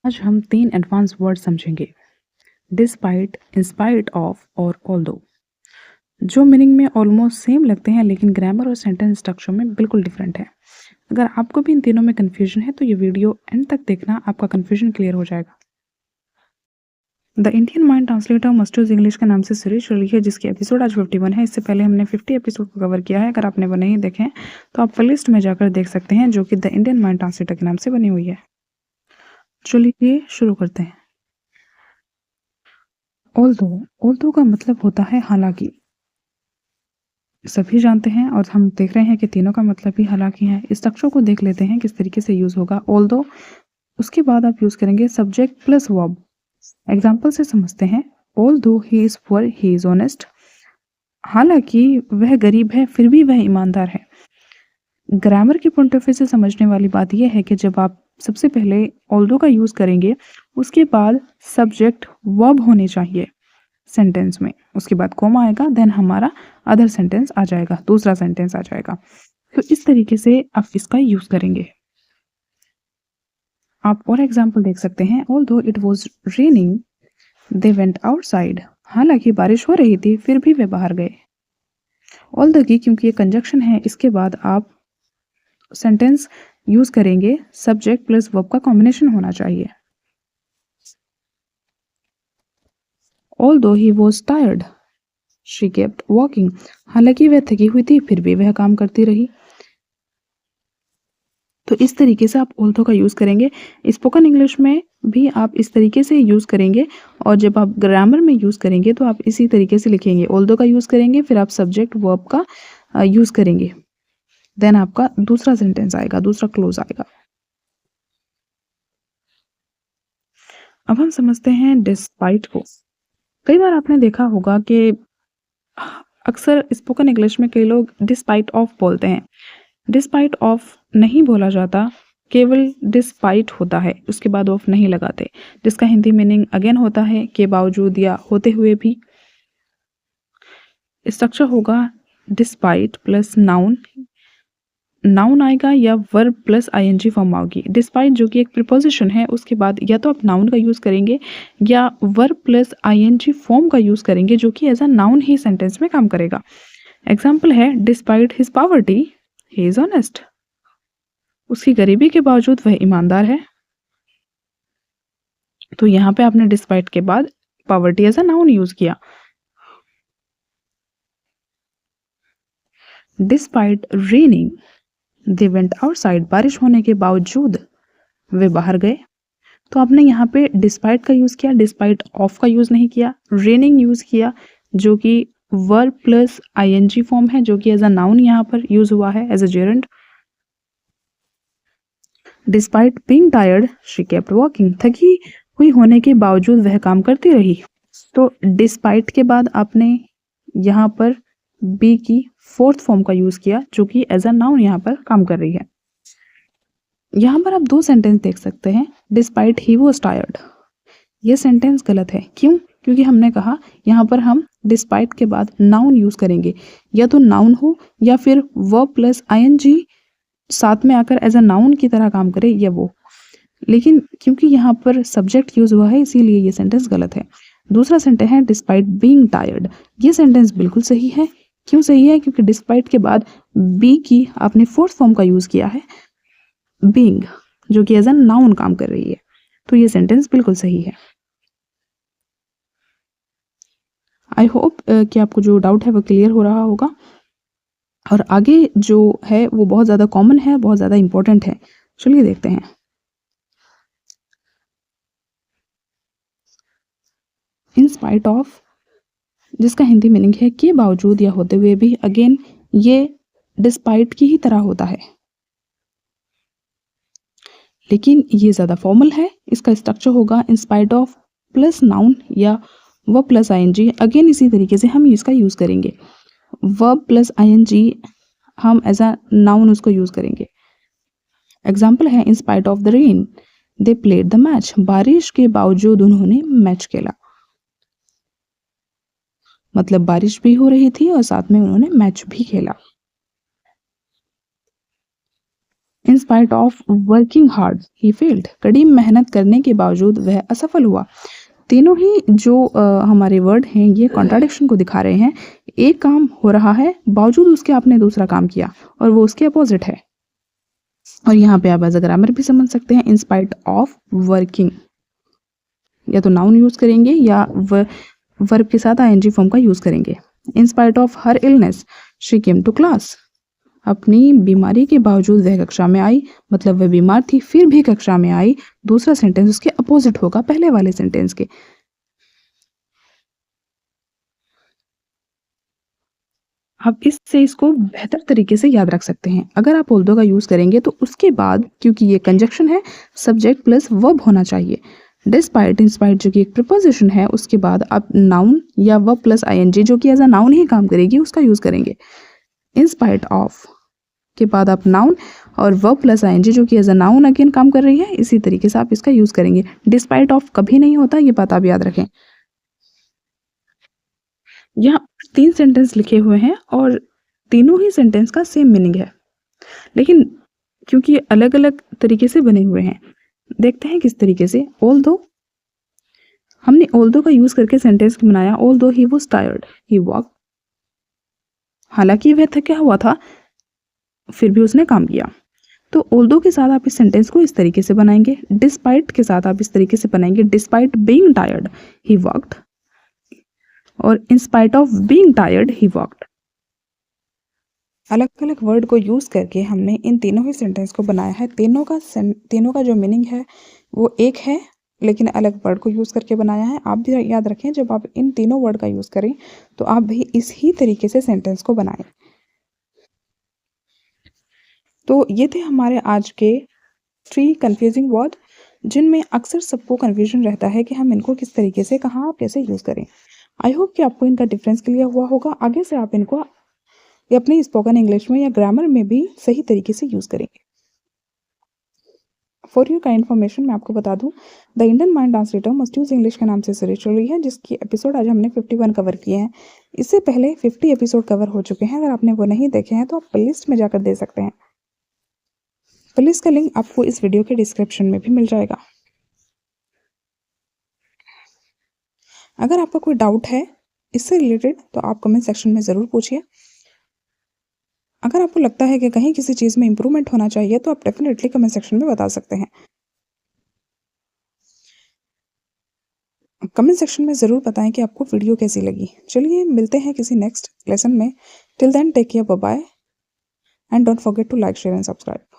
आज हम 3 advance word समझेंगे। डिस्पाइट, इंस्पाइट ऑफ और ऑल्दो, जो मीनिंग में ऑलमोस्ट सेम लगते हैं लेकिन ग्रामर और सेंटेंस स्ट्रक्चर में बिल्कुल डिफरेंट है। अगर आपको भी इन तीनों में कन्फ्यूजन है तो ये वीडियो एंड तक देखना, आपका कन्फ्यूजन क्लियर हो जाएगा। The Indian mind translator masters English के नाम से सीरीज चली है, जिसकी एपिसोड आज 51 है। इससे पहले हमने 50 एपिसोड को कवर किया है। अगर आपने वो नहीं देखे तो आप प्लेलिस्ट में जाकर देख सकते हैं, जो कि द इंडियन माइंड ट्रांसलेटर के नाम से बनी हुई है। चलिए शुरू करते हैं। ऑल्दो का मतलब होता है हालांकि, सभी जानते हैं और हम देख रहे हैं कि तीनों का मतलब भी हालांकि है। इस स्ट्रक्चर को देख लेते हैं किस तरीके से यूज होगा। ऑल्दो, उसके बाद आप यूज करेंगे सब्जेक्ट प्लस वर्ब। एग्जाम्पल से समझते हैं। Although he is poor he is honest, हालांकि वह गरीब है फिर भी वह ईमानदार है। ग्रामर के पॉइंट ऑफ व्यू से समझने वाली बात यह है कि जब आप सबसे पहले ऑल्दो का यूज करेंगे, उसके बाद सब्जेक्ट वर्ब होने चाहिए सेंटेंस में, उसके बाद कॉमा आएगा, देन हमारा अदर सेंटेंस आ जाएगा, दूसरा सेंटेंस आ जाएगा। तो इस तरीके से आप इसका यूज करेंगे। आप और एग्जाम्पल देख सकते हैं। Although it was raining they went outside, हालांकि बारिश हो रही थी फिर भी वे बाहर गए। ऑल्दो की, क्योंकि ये कंजक्शन है, इसके बाद आप सेंटेंस यूज करेंगे सब्जेक्ट प्लस वर्ब का कॉम्बिनेशन होना चाहिए। Although he was tired, she kept walking. हालांकि वह थकी हुई थी फिर भी वह काम करती रही। तो इस तरीके से आप ऑल्दो का यूज करेंगे। स्पोकन इंग्लिश में भी आप इस तरीके से यूज करेंगे, और जब आप ग्रामर में यूज करेंगे तो आप इसी तरीके से लिखेंगे। ऑल्दो का यूज करेंगे, फिर आप सब्जेक्ट वर्ब का यूज करेंगे, देन आपका दूसरा सेंटेंस आएगा, दूसरा क्लोज आएगा। अब हम समझते हैं डिस्पाइट को। कई बार आपने देखा होगा कि अक्सर स्पोकन इंग्लिश में कई लोग डिस्पाइट ऑफ बोलते हैं। डिस्पाइट ऑफ नहीं बोला जाता, केवल डिस्पाइट होता है, उसके बाद ऑफ नहीं लगाते, जिसका हिंदी मीनिंग अगेन होता है के बावजूद या होते हुए भी। स्ट्रक्चर होगा डिस्पाइट प्लस नाउन, नाउन आएगा या वर्ब प्लस आईएनजी फॉर्म आएगी। डिस्पाइट जो कि एक प्रीपोजिशन है, उसके बाद या तो आप नाउन का यूज करेंगे या वर्ब प्लस आईएनजी फॉर्म का यूज करेंगे, जो कि एज अ नाउन ही सेंटेंस में काम करेगा। एग्जाम्पल है despite his poverty he is honest, उसकी गरीबी के बावजूद वह ईमानदार है। तो यहाँ पे आपने डिस्पाइट के बाद poverty as a noun use किया। Despite raining they went outside, बारिश होने के बावजूद वे बाहर गए। तो आपने यहाँ पे डिस्पाइट का यूज किया, डिस्पाइट ऑफ का यूज नहीं किया। रेनिंग यूज किया, जो कि वर्ब प्लस आईएनजी फॉर्म है, जो कि एज अ नाउन यहाँ पर यूज हुआ है as a gerund. Despite being tired she kept walking, थकी हुई होने के बावजूद वह काम करती रही। तो डिस्पाइट के बाद आपने यहाँ पर बी की फोर्थ फॉर्म का यूज किया, जो कि एज अ नाउन यहाँ पर काम कर रही है। यहाँ पर आप दो सेंटेंस देख सकते हैं। डिस्पाइट ही वॉज टायर्ड, ये सेंटेंस गलत है। क्यों? क्योंकि हमने कहा यहाँ पर हम डिस्पाइट के बाद नाउन यूज करेंगे, या तो नाउन हो या फिर वर्ब प्लस आईएनजी साथ में आकर एज अ नाउन की तरह काम करे, या वो। लेकिन क्योंकि यहाँ पर सब्जेक्ट यूज हुआ है, इसीलिए ये सेंटेंस गलत है। दूसरा सेंटेंस है डिस्पाइट बीइंग टायर्ड, ये सेंटेंस बिल्कुल सही है। क्यों सही है? क्योंकि डिस्पाइट के बाद बी की आपने फोर्थ फॉर्म का यूज किया है, बीइंग, जो कि एज अ नाउन काम कर रही है। तो ये सेंटेंस बिल्कुल सही है। आई होप कि आपको जो डाउट है वो क्लियर हो रहा होगा, और आगे जो है वो बहुत ज़्यादा कॉमन है, बहुत ज़्यादा इंपॉर्टेंट है। चलिए देखते हैं। इन स्पाइट ऑफ, जिसका हिंदी मीनिंग है के बावजूद या होते हुए भी। अगेन ये डिस्पाइट की ही तरह होता है, लेकिन ये ज़्यादा फॉर्मल है। इसका स्ट्रक्चर होगा इन स्पाइट ऑफ प्लस नाउन या वर्ब प्लस आईएनजी। अगेन इसी तरीके से हम इसका यूज़ करेंगे। वर्ब प्लस आईएनजी हम एज अ नाउन उसको यूज़ करेंगे। एग्जाम्पल है इन spite of the rain they played the match, बारिश के बावजूद उन्होंने मैच खेला। मतलब बारिश भी हो रही थी और साथ में उन्होंने मैच भी खेला। इन spite of working hard he failed, कड़ी मेहनत करने के बावजूद वह असफल हुआ। तीनों ही जो हमारे वर्ड हैं ये कॉन्ट्राडिक्शन को दिखा रहे हैं। एक काम हो रहा है बावजूद उसके आपने दूसरा काम किया और वो उसके अपोजिट है। और यहाँ पे आप एज अ ग्रामर भी समझ सकते हैं, इन स्पाइट ऑफ वर्किंग, या तो नाउन यूज करेंगे या वर्ब के साथ आईएनजी फॉर्म का यूज करेंगे। In spite of her illness she came to class, अपनी बीमारी के बावजूद वह कक्षा में आई, मतलब वह बीमार थी फिर भी कक्षा में आई। दूसरा सेंटेंस उसके अपोजिट होगा पहले वाले सेंटेंस के। आप इससे इसको बेहतर तरीके से याद रख सकते हैं। अगर आप ऑल्दो का यूज करेंगे तो उसके बाद, क्योंकि ये कंजक्शन है, सब्जेक्ट प्लस वर्ब होना चाहिए। डिस्पाइट, इंस्पाइट जो कि एक प्रीपोजिशन है, उसके बाद आप नाउन या वर्ब प्लस आईएनजी जो कि एज अ नाउन ही काम करेगी उसका यूज करेंगे। इन स्पाइट ऑफ के बाद आप नाउन और वर्ब प्लस आईएनजी जो कि एज अ नाउन अगेन काम कर रही है, इसी तरीके से आप इसका यूज करेंगे। डिस्पाइट ऑफ कभी नहीं होता, ये बात आप याद रखें। यहाँ 3 सेंटेंस लिखे हुए हैं और तीनों ही सेंटेंस का सेम मीनिंग है, लेकिन क्योंकि ये अलग अलग तरीके से बने हुए हैं, देखते हैं किस तरीके से। ऑल्दो, हमने ऑल्दो का यूज करके सेंटेंस बनाया। Although he was tired he walk, हालांकि वह थका हुआ था फिर भी उसने काम किया। तो ऑल्दो के साथ आप इस सेंटेंस को इस तरीके से बनाएंगे। डिस्पाइट के साथ आप इस तरीके से बनाएंगे, despite being tired he walked, और in spite of being tired he walked. अलग अलग वर्ड को यूज करके हमने इन तीनों ही सेंटेंस को बनाया है। तीनों का जो मीनिंग है वो एक है, लेकिन अलग वर्ड को यूज करके बनाया है। आप भी याद रखें, जब आप इन तीनों वर्ड का यूज करें तो आप भी इसी तरीके से सेंटेंस को बनाएं। तो ये थे हमारे आज के 3 कंफ्यूजिंग वर्ड, जिनमें अक्सर सबको कंफ्यूजन रहता है कि हम इनको किस तरीके से कहाँ कैसे यूज करें। आई होप कि आपको इनका डिफरेंस क्लियर हुआ होगा। आगे से आप इनको अपनी स्पोकन इंग्लिश में या ग्रामर में भी सही तरीके से यूज करेंगे। फॉर योर का इन्फॉर्मेशन मैं आपको बता दूं, the Indian mind translator must use English के नाम से सीरीज चल रही है, जिसकी एपिसोड आज हमने 51 कवर किए हैं। इससे पहले 50 एपिसोड कवर हो चुके हैं। अगर आपने वो नहीं देखे हैं तो आप प्लेलिस्ट में जाकर दे सकते हैं। प्लेलिस्ट का लिंक आपको इस वीडियो के डिस्क्रिप्शन में भी मिल जाएगा। अगर आपका कोई डाउट है इससे रिलेटेड तो आप कमेंट सेक्शन में ज़रूर पूछिए। अगर आपको लगता है कि कहीं किसी चीज़ में इम्प्रूवमेंट होना चाहिए तो आप डेफिनेटली कमेंट सेक्शन में बता सकते हैं। कमेंट सेक्शन में ज़रूर बताएं कि आपको वीडियो कैसी लगी। चलिए मिलते हैं किसी नेक्स्ट लेसन में। Till then take care, bye bye, and don't forget to like, share and subscribe.